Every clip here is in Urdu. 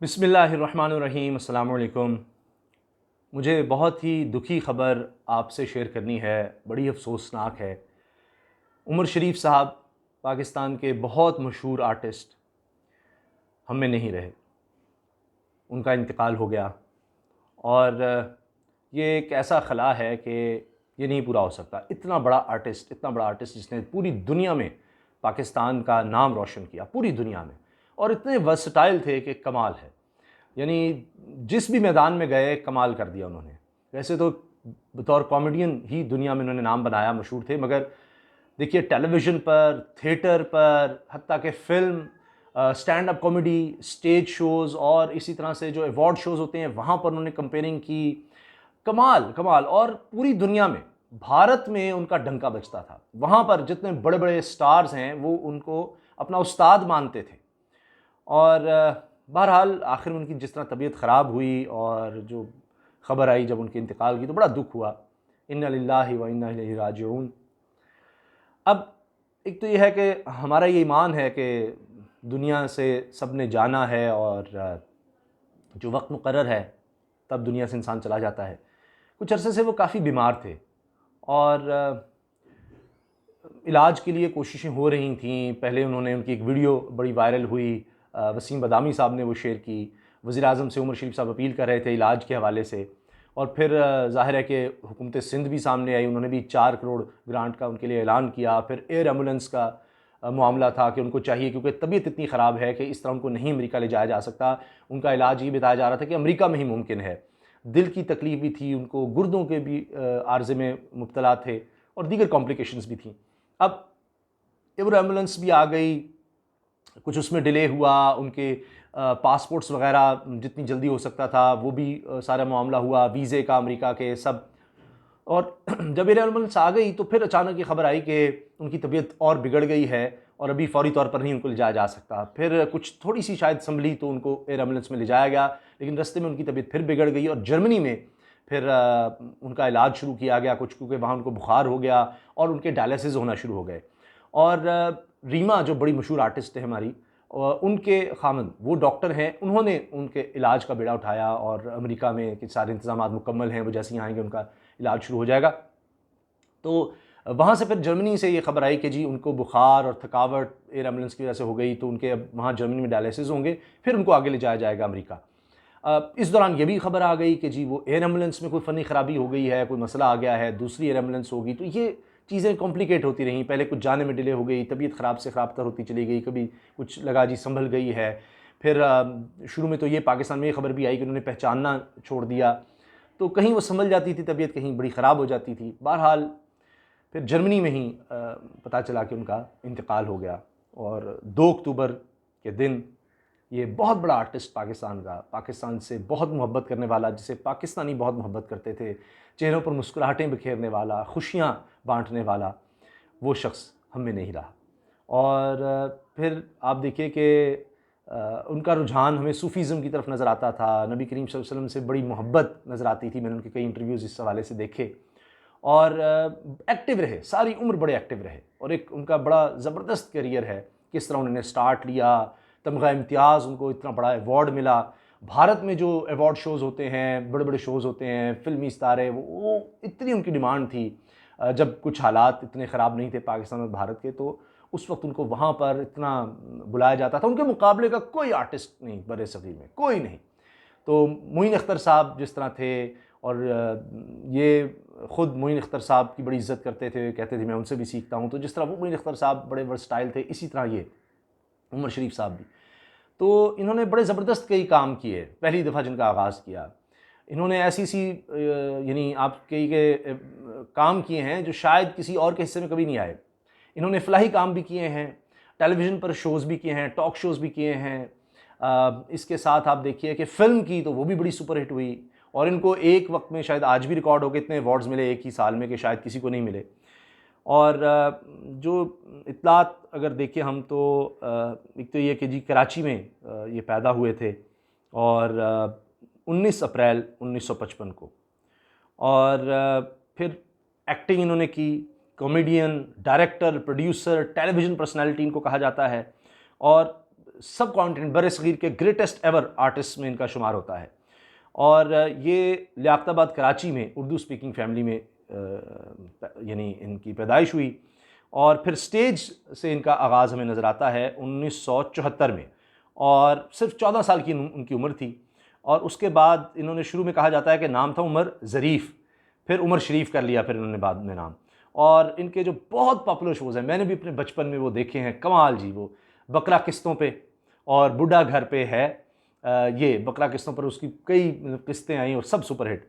بسم اللہ الرحمن الرحیم، السلام علیکم۔ مجھے بہت ہی دکھی خبر آپ سے شیئر کرنی ہے، بڑی افسوسناک ہے۔ عمر شریف صاحب پاکستان کے بہت مشہور آرٹسٹ ہم میں نہیں رہے، ان کا انتقال ہو گیا، اور یہ ایک ایسا خلا ہے کہ یہ نہیں پورا ہو سکتا۔ اتنا بڑا آرٹسٹ جس نے پوری دنیا میں پاکستان کا نام روشن کیا، پوری دنیا میں، اور اتنے ورسٹائل تھے کہ کمال ہے۔ یعنی جس بھی میدان میں گئے کمال کر دیا انہوں نے۔ ویسے تو بطور کامیڈین ہی دنیا میں انہوں نے نام بنایا، مشہور تھے، مگر دیکھیے ٹیلی ویژن پر، تھیٹر پر، حتیٰ کہ film, stand up comedy, stage shows, اور اسی طرح سے جو ایوارڈ شوز ہوتے ہیں وہاں پر انہوں نے کمپیئرنگ کی۔ کمال کمال، اور پوری دنیا میں، بھارت میں ان کا ڈنکا بجتا تھا۔ وہاں پر جتنے بڑے بڑے سٹارز ہیں وہ ان کو اپنا استاد مانتے تھے۔ اور بہرحال آخر میں ان کی جس طرح طبیعت خراب ہوئی اور جو خبر آئی جب ان کے انتقال کی، تو بڑا دکھ ہوا۔ انا للہ و انا الیہ راجعون۔ اب ایک تو یہ ہے کہ ہمارا یہ ایمان ہے کہ دنیا سے سب نے جانا ہے، اور جو وقت مقرر ہے تب دنیا سے انسان چلا جاتا ہے۔ کچھ عرصے سے وہ کافی بیمار تھے، اور علاج کے لیے کوششیں ہو رہی تھیں۔ پہلے انہوں نے، ان کی ایک ویڈیو بڑی وائرل ہوئی، وسیم بدامی صاحب نے وہ شیئر کی۔ وزیر اعظم سے عمر شریف صاحب اپیل کر رہے تھے علاج کے حوالے سے، اور پھر ظاہر ہے کہ حکومت سندھ بھی سامنے آئی، انہوں نے بھی 4 کروڑ گرانٹ کا ان کے لیے اعلان کیا۔ پھر ایئر ایمبولینس کا معاملہ تھا کہ ان کو چاہیے، کیونکہ طبیعت اتنی خراب ہے کہ اس طرح ان کو نہیں امریکہ لے جایا جا سکتا۔ ان کا علاج یہ بتایا جا رہا تھا کہ امریکہ میں ہی ممکن ہے۔ دل کی تکلیف بھی تھی ان کو، گردوں کے بھی عارضے میں مبتلا تھے، اور دیگر کمپلیکیشنز بھی تھیں۔ اب ایئر ایمبولینس بھی آ گئی، کچھ اس میں ڈیلے ہوا، ان کے پاسپورٹس وغیرہ جتنی جلدی ہو سکتا تھا وہ بھی سارا معاملہ ہوا، ویزے کا، امریکہ کے سب۔ اور جب ایئر ایمبولینس آ گئی تو پھر اچانک یہ خبر آئی کہ ان کی طبیعت اور بگڑ گئی ہے، اور ابھی فوری طور پر نہیں ان کو لے جایا جا سکتا۔ پھر کچھ تھوڑی سی شاید سنبھلی تو ان کو ایئر ایمبولینس میں لے جایا گیا، لیکن رستے میں ان کی طبیعت پھر بگڑ گئی، اور جرمنی میں پھر ان کا علاج شروع کیا گیا کچھ، کیونکہ وہاں ان کو بخار ہو گیا اور ان کے ڈائلیسس ہونا شروع ہو گئے۔ اور ریما جو بڑی مشہور آرٹسٹ ہے ہماری، ان کے خامند وہ ڈاکٹر ہیں، انہوں نے ان کے علاج کا بیڑا اٹھایا، اور امریکہ میں کہ سارے انتظامات مکمل ہیں، وہ جیسے ہی آئیں گے ان کا علاج شروع ہو جائے گا۔ تو وہاں سے پھر جرمنی سے یہ خبر آئی کہ جی ان کو بخار اور تھکاوٹ ایئر ایمبولینس کی وجہ سے ہو گئی، تو ان کے اب وہاں جرمنی میں ڈائلیسس ہوں گے، پھر ان کو آگے لے جایا جائے گا امریکہ۔ اس دوران یہ بھی خبر آ گئی کہ جی وہ ایئر ایمبولینس میں کوئی فنی خرابی ہو گئی ہے، کوئی مسئلہ آ گیا ہے، دوسری ایئر ایمبولینس ہوگی، تو یہ چیزیں کمپلیکیٹ ہوتی رہیں۔ پہلے کچھ جانے میں ڈیلے ہو گئی، طبیعت خراب سے خراب تر ہوتی چلی گئی، کبھی کچھ لگا جی سنبھل گئی ہے۔ پھر شروع میں تو یہ پاکستان میں یہ خبر بھی آئی کہ انہوں نے پہچاننا چھوڑ دیا، تو کہیں وہ سنبھل جاتی تھی طبیعت، کہیں بڑی خراب ہو جاتی تھی۔ بہرحال پھر جرمنی میں ہی پتہ چلا کہ ان کا انتقال ہو گیا، اور 2 اکتوبر کے دن یہ بہت بڑا آرٹسٹ پاکستان کا، پاکستان سے بہت محبت کرنے والا، جسے پاکستانی بہت محبت کرتے تھے، چہروں پر مسکراہٹیں بکھیرنے والا، خوشیاں بانٹنے والا، وہ شخص ہم میں نہیں رہا۔ اور پھر آپ دیکھیے کہ ان کا رجحان ہمیں صوفیزم کی طرف نظر آتا تھا، نبی کریم صلی اللہ علیہ وسلم سے بڑی محبت نظر آتی تھی۔ میں نے ان کے کئی انٹرویوز اس حوالے سے دیکھے، اور ایکٹیو رہے، ساری عمر بڑے ایکٹیو رہے، اور ایک ان کا بڑا زبردست کیریئر ہے، کس طرح انہوں نے سٹارٹ لیا، تمغہ امتیاز، ان کو اتنا بڑا ایوارڈ ملا۔ بھارت میں جو ایوارڈ شوز ہوتے ہیں، بڑے بڑے شوز ہوتے ہیں، فلمی ستارے، وہ اتنی ان کی ڈیمانڈ تھی۔ جب کچھ حالات اتنے خراب نہیں تھے پاکستان اور بھارت کے، تو اس وقت ان کو وہاں پر اتنا بلایا جاتا تھا، ان کے مقابلے کا کوئی آرٹسٹ نہیں بر صغیر میں، کوئی نہیں۔ تو معین اختر صاحب جس طرح تھے، اور یہ خود معین اختر صاحب کی بڑی عزت کرتے تھے، کہتے تھے میں ان سے بھی سیکھتا ہوں، تو جس طرح وہ معین اختر صاحب بڑے ورسٹائل تھے، اسی طرح یہ عمر شریف صاحب بھی۔ تو انہوں نے بڑے زبردست کئی کام کیے، پہلی دفعہ جن کا آغاز کیا انہوں نے ایسی یعنی آپ کئی کام کیے ہیں جو شاید کسی اور کے حصے میں کبھی نہیں آئے۔ انہوں نے فلاحی کام بھی کیے ہیں، ٹیلی ویژن پر شوز بھی کیے ہیں، ٹاک شوز بھی کیے ہیں۔ اس کے ساتھ آپ دیکھیے کہ فلم کی تو وہ بھی بڑی سپر ہٹ ہوئی، اور ان کو ایک وقت میں شاید آج بھی ریکارڈ ہو گئے اتنے ایوارڈز ملے ایک ہی سال میں کہ شاید کسی کو نہیں ملے۔ اور جو اطلاعات اگر دیکھیں ہم، تو ایک تو یہ کہ جی کراچی میں یہ پیدا ہوئے تھے، اور 19 اپریل 1955 کو، اور پھر ایکٹنگ انہوں نے کی، comedian, director, producer, television personality ان کو کہا جاتا ہے۔ اور سب کانٹیننٹ بر صغیر کے گریٹسٹ ایور آرٹسٹ میں ان کا شمار ہوتا ہے، اور یہ لیاقت آباد کراچی میں اردو اسپیکنگ فیملی میں یعنی ان کی پیدائش ہوئی، اور پھر سٹیج سے ان کا آغاز ہمیں نظر آتا ہے 1974 میں، اور صرف 14 سال کی ان کی عمر تھی، اور اس کے بعد انہوں نے شروع میں کہا جاتا ہے کہ نام تھا عمر ظریف، پھر عمر شریف کر لیا پھر انہوں نے بعد میں نام، اور ان کے جو بہت پاپولر شوز ہیں میں نے بھی اپنے بچپن میں وہ دیکھے ہیں، کمال جی، وہ بکرا قسطوں پہ اور بڈھا گھر پہ ہے، یہ بکرا قسطوں پر اس کی کئی قسطیں آئیں اور سب سپر ہٹ۔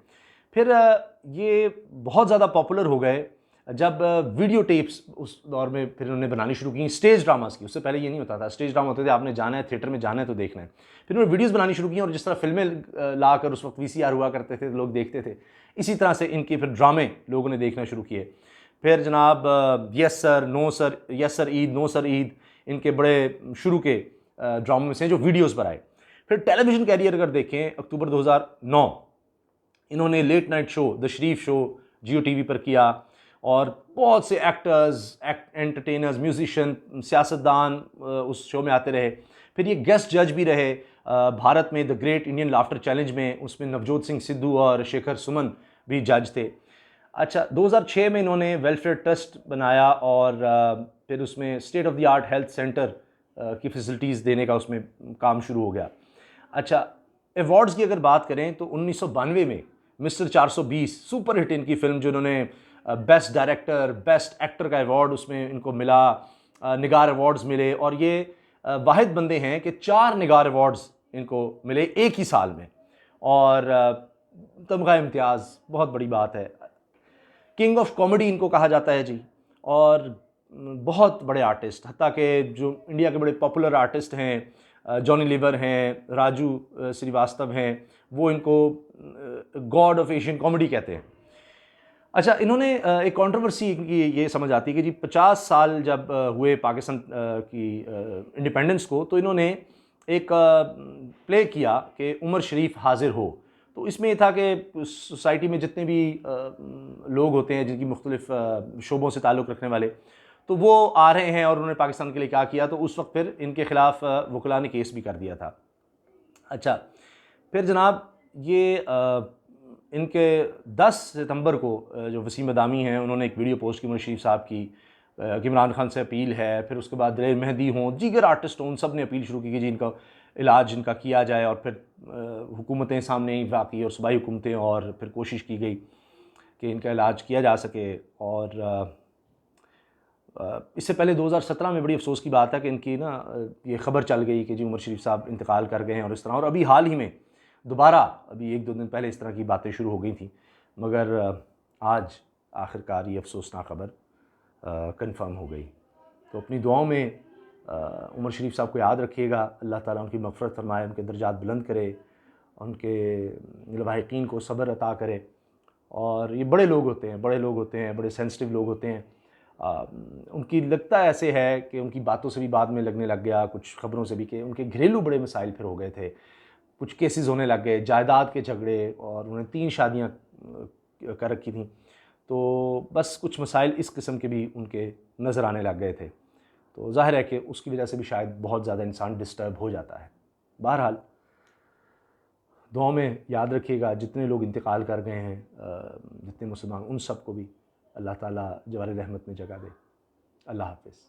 پھر یہ بہت زیادہ پاپولر ہو گئے جب ویڈیو ٹیپس اس دور میں پھر انہوں نے بنانی شروع کی اسٹیج ڈراماز کی، اس سے پہلے یہ نہیں ہوتا تھا، اسٹیج ڈرامہ ہوتے تھے آپ نے جانا ہے تھیٹر میں جانا ہے تو دیکھنا ہے، پھر انہوں نے ویڈیوز بنانی شروع کی، اور جس طرح فلمیں لا کر اس وقت VCR ہوا کرتے تھے لوگ دیکھتے تھے، اسی طرح سے ان کے پھر ڈرامے لوگوں نے دیکھنا شروع کیے۔ پھر جناب یس سر نو سر، یس سر عید نو سر عید ان کے بڑے شروع کے ڈراموں میں سے جو ویڈیوز پر آئے۔ پھر ٹیلی ویژن کیریئر اگر دیکھیں، اکتوبر 2009 انہوں نے لیٹ نائٹ شو دا شریف شو جیو ٹی وی پر کیا، اور بہت سے ایکٹرز، انٹرٹینرز، میوزیشین، سیاستدان اس شو میں آتے رہے۔ پھر یہ گیسٹ جج بھی رہے بھارت میں the great Indian laughter challenge میں، اس میں نوجوت سنگھ سدھو اور شیکھر سمن بھی جج تھے۔ اچھا 2006 میں انہوں نے ویلفیئر ٹرسٹ بنایا، اور پھر اس میں state of the art health centre کی فیسلٹیز دینے کا اس میں کام شروع ہو گیا۔ اچھا ایوارڈز کی اگر بات کریں تو 1992 میں مسٹر 420 سپر ہٹ ان کی فلم، جو انہوں نے بیسٹ ڈائریکٹر بیسٹ ایکٹر کا ایوارڈ اس میں ان کو ملا، نگار ایوارڈز ملے، اور یہ واحد بندے ہیں کہ 4 نگار ایوارڈز ان کو ملے ایک ہی سال میں، اور تمغہ امتیاز بہت بڑی بات ہے۔ کنگ آف کامیڈی ان کو کہا جاتا ہے جی، اور بہت بڑے آرٹسٹ، حتیٰ کہ جو انڈیا کے بڑے پاپولر آرٹسٹ ہیں، جانی لیور ہیں، راجو سریواستو ہیں، وہ ان کو گاڈ آف ایشین کامیڈی کہتے ہیں۔ اچھا انہوں نے ایک کنٹروورسی کی یہ سمجھ آتی ہے کہ جی 50 سال جب ہوئے پاکستان کی انڈیپینڈنس کو، تو انہوں نے ایک پلے کیا کہ عمر شریف حاضر ہو، تو اس میں یہ تھا کہ سوسائٹی میں جتنے بھی لوگ ہوتے ہیں جن کی مختلف شعبوں سے تعلق رکھنے والے، تو وہ آ رہے ہیں، اور انہوں نے پاکستان کے لیے کیا کیا، تو اس وقت پھر ان کے خلاف وکلاء نے کیس بھی کر دیا تھا۔ اچھا پھر جناب یہ ان کے 10 ستمبر کو جو وسیم بادامی ہیں انہوں نے ایک ویڈیو پوسٹ کی عمر شریف صاحب کی، کہ عمران خان سے اپیل ہے، پھر اس کے بعد دلیر مہدی ہوں، دیگر آرٹسٹ ہوں، ان سب نے اپیل شروع کی کہ جی ان کا علاج ان کا کیا جائے، اور پھر حکومتیں سامنے واقعی اور صوبائی حکومتیں، اور پھر کوشش کی گئی کہ ان کا علاج کیا جا سکے۔ اور اس سے پہلے 2017 میں بڑی افسوس کی بات ہے کہ ان کی یہ خبر چل گئی کہ جی عمر شریف صاحب انتقال کر گئے ہیں، اور اس طرح، اور ابھی حال ہی میں دوبارہ ابھی 1-2 دن پہلے اس طرح کی باتیں شروع ہو گئی تھیں، مگر آج آخرکار یہ افسوسناک خبر کنفرم ہو گئی۔ تو اپنی دعاؤں میں عمر شریف صاحب کو یاد رکھیے گا، اللہ تعالیٰ ان کی مغفرت فرمائے، ان کے درجات بلند کرے، ان کے لواحقین کو صبر عطا کرے۔ اور یہ بڑے لوگ ہوتے ہیں، بڑے سینسٹیو لوگ ہوتے ہیں، ان کی لگتا ایسے ہے کہ ان کی باتوں سے بھی بعد میں لگنے لگ گیا، کچھ خبروں سے بھی، کہ ان کے گھریلو بڑے مسائل پھر ہو گئے تھے، کچھ کیسز ہونے لگ گئے، جائیداد کے جھگڑے، اور انہوں نے 3 شادیاں کر رکھی تھیں، تو بس کچھ مسائل اس قسم کے بھی ان کے نظر آنے لگ گئے تھے، تو ظاہر ہے کہ اس کی وجہ سے بھی شاید بہت زیادہ انسان ڈسٹرب ہو جاتا ہے۔ بہرحال دعاؤں میں یاد رکھیے گا، جتنے لوگ انتقال کر گئے ہیں، جتنے مسلمان، ان سب کو بھی اللہ تعالیٰ جوار رحمت میں جگہ دے۔ اللہ حافظ۔